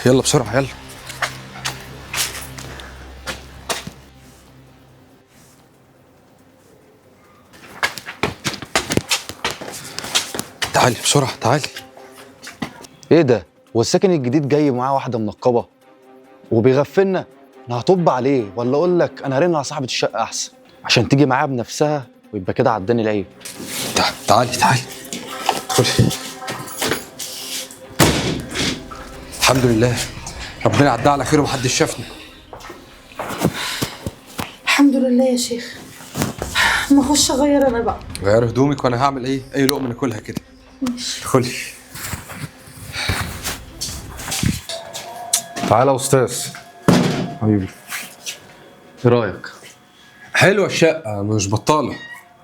يلا بسرعة يلا. تعالي بسرعة تعالي. ايه ده؟ هو الساكن الجديد جاي معاه واحدة منقبة وبيغفلنا؟ انا هطب عليه ولا اقول لك انا هرن على صاحبة الشقة احسن عشان تيجي معاها بنفسها ويبقى كده عداني العيب. تعالي تعالي ادخلي. الحمد لله ربنا عدى على خير ومحدش شافنا. الحمد لله يا شيخ. ما اخش اغير انا بقى. غير هدومك وانا هعمل ايه؟ اي لقمة ناكلها كده. ماشي. ادخلي. تعالى يا استاذ حبيبي، ايه رايك؟ حلوة الشقة مش بطالة،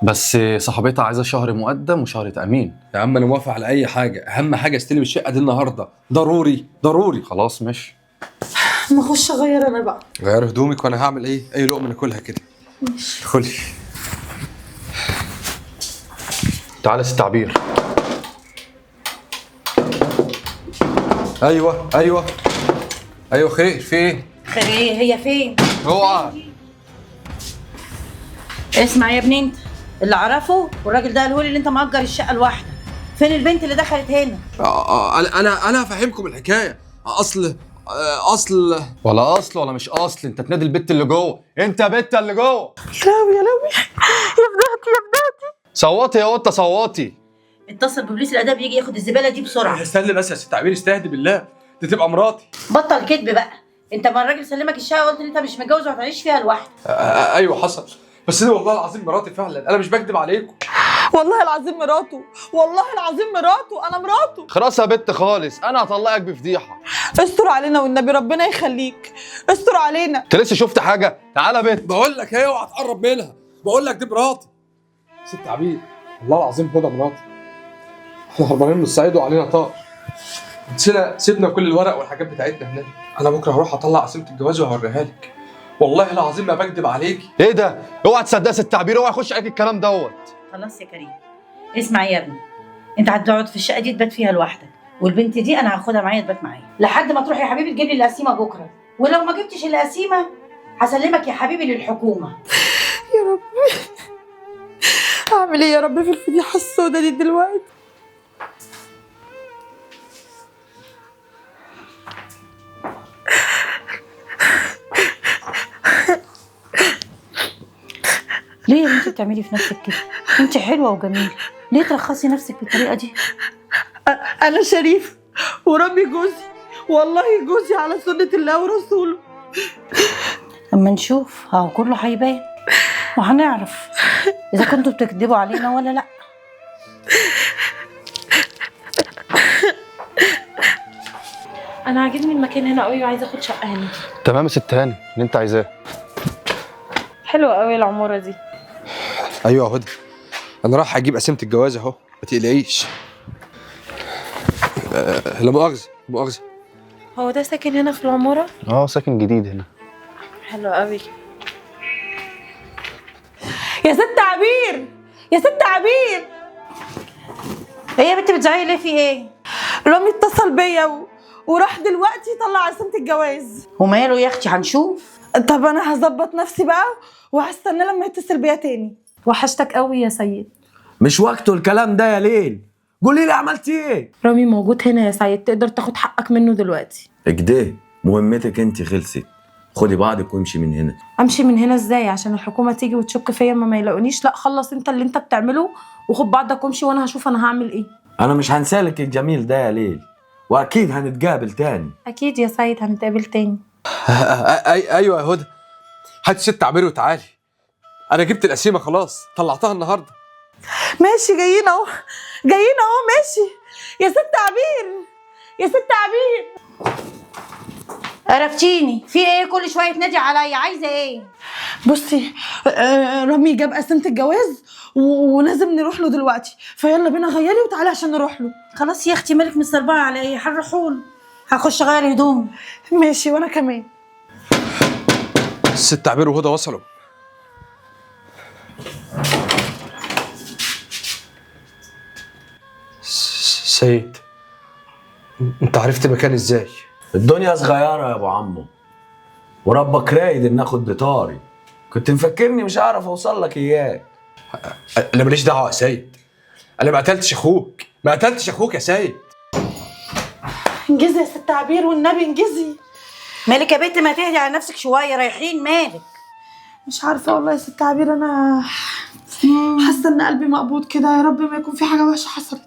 بس صاحبتها عايزه شهر مقدم وشهر تامين. يا عم انا موافق على اي حاجة، اهم حاجة استلم الشقة دي النهاردة، ضروري ضروري. خلاص ماشي. ما اخش اغير انا بقى. غير هدومك وانا هعمل ايه؟ اي لقمة ناكلها كده. ماشي. ادخلي. تعالى يا ست عبير. ايوه ايوه ايوه. خير في ايه؟ خير ايه؟ هي فين؟ اوعى. اسمع يا ابني، انت اللي اعرفه والراجل ده قاله لي اللي انت مأجر الشقه لوحدك. فين البنت اللي دخلت هنا؟ انا هفهمكم الحكايه. اصل ولا اصل ولا مش اصل، انت تنادي البت اللي جوه، انت يا بت اللي جوه. يا لهوي يا لهوي يا بناتي يا بناتي. صوتي يا قطه صوتي. اتصل ببوليس الاداب يجي ياخد الزباله دي بسرعه. استنى بس يا ست عبير، استهدي بالله، دي تبقى مراتي. بطل كدب بقى. انت ما الراجل سلمك الشقه قلت ان انت مش متجوز وهتعيش فيها لوحدك. ايوه حصل، بس دي والله العظيم مراتي فعلا، انا مش بكدب عليكم. والله العظيم مراته، والله العظيم مراته، انا مراته. خلاص يا بت خالص، انا هطلعك بفضيحه. استر علينا والنبي ربنا يخليك، استر علينا. انت لسه شفت حاجه؟ تعالى بت. بقول لك ايه، اوعى تقرب منها، بقول لك دي مراتي. ست عبير والله العظيم هدى مراتي. احنا هربانين من الصعيد وعلينا طار. سيبنا كل الورق والحاجات بتاعتنا هناك. انا بكره هروح اطلع قسيمه الجواز وهوريها لك، والله العظيم ما بكدب عليكي. ايه ده؟ اوعى تصدق ست عبير، اوعى يخش عليك الكلام دوت. خلاص يا كريم. اسمع يا ابني، انت هتقعد في الشقه دي تبات فيها لوحدك، والبنت دي انا هاخدها معايا تبات معايا لحد ما تروح يا حبيبي تجيب لي القسيمه بكره، ولو ما جبتش القسيمه هسلمك يا حبيبي للحكومه. يا رب اعمل ايه يا رب في الفضيحه السوداء دي دلوقتي؟ ليه يا بنتي بتعملي في نفسك كده؟ انت حلوه وجميله، ليه ترخصي نفسك بالطريقه دي؟ انا شريف وربي جوزي، والله جوزي على سنه الله ورسوله. اما نشوف، اهو كله هيبان وهنعرف اذا كنتوا بتكذبوا علينا ولا لا. انا عاجبني المكان هنا قوي وعايزه اخد شقه هنا. تمام يا ست هاني اللي انت عايزاه. حلوه قوي العماره دي. ايوه يا هدى، انا رايح اجيب قسيمه الجواز اهو، ما تقلقيش. لا مؤاخذه مؤاخذه. هو ده ساكن هنا في العماره؟ اه ساكن جديد هنا. حلو قوي. يا ست عبير، يا ست عبير. ايه يا بنتي بتزعقي ليه؟ في ايه؟ رامي اتصل بيا وراح دلوقتي يطلع قسيمه الجواز. وماله يا اختي؟ هنشوف. طب انا هظبط نفسي بقى وهستنى لما يتصل بيا تاني. وحشتك قوي يا سيد. مش وقته الكلام ده يا ليل، قولي لي عملتي ايه؟ رامي موجود هنا يا سيد، تقدر تاخد حقك منه دلوقتي. اكده مهمتك انت خلصت، خدي بعضك وامشي من هنا. امشي من هنا ازاي؟ عشان الحكومه تيجي وتشك فيا ما يلاقونيش؟ لا خلص انت اللي انت بتعمله وخد بعضك وامشي، وانا هشوف انا هعمل ايه. انا مش هنسالك الجميل ده يا ليل، واكيد هنتقابل تاني. اكيد يا سيد هنتقابل تاني. ايوه يا هدى، هات ست عبير وتعالي، انا جبت القسيمه خلاص، طلعتها النهارده. ماشي جايين اهو، جايين اهو، ماشي. يا ست عبير، يا ست عبير. عرفتيني؟ في ايه كل شويه تنادي عليا؟ عايزه ايه؟ بصي رامي جاب قسيمه الجواز ولازم نروح له دلوقتي، فيلا بينا غيري وتعالي عشان نروح له. خلاص يا اختي، مالك مستربعه على ايه؟ هنروحوا. هخش اغير هدوم. ماشي وانا كمان. الست عبير وهدى وصلوا. سيد، انت عرفت مكان ازاي؟ الدنيا صغيرة يا ابو عمو، وربك رايد ان اخد بطاري. كنت مفكرني مش هعرف اوصل لك اياه. انا ماليش دعوه يا سيد، انا ما قتلتش اخوك، ما قتلتش اخوك يا سيد. انجزي يا ست عبير والنبي انجزي. مالك يا بنت؟ ما تهدي على نفسك شويه، رايحين مالك؟ مش عارفه والله يا ست عبير، انا حاسه ان قلبي مقبوض كده. يا رب ما يكون في حاجه وحشه حصلت،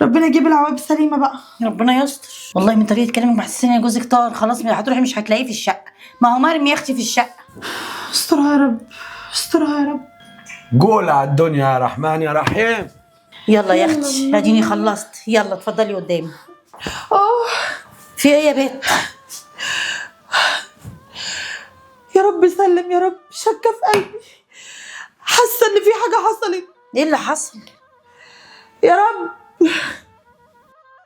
ربنا يجيب العواقب سليمه بقى. ربنا يستر. والله من طريقه كلامك محسسني ان جوزك طار خلاص، هتروحي مش هتلاقيه في الشقه. ما هو مرمي يا اختي في الشقه. استرها يا رب، استرها يا رب. قول على الدنيا يا رحمن يا رحيم. يلا يا اختي اديني خلصت، يلا اتفضلي قدامي. في ايه يا بنت؟ يا رب سلم يا رب، شكه في قلبي، حاسه ان في حاجه حصلت. ايه اللي حصل؟ يا رب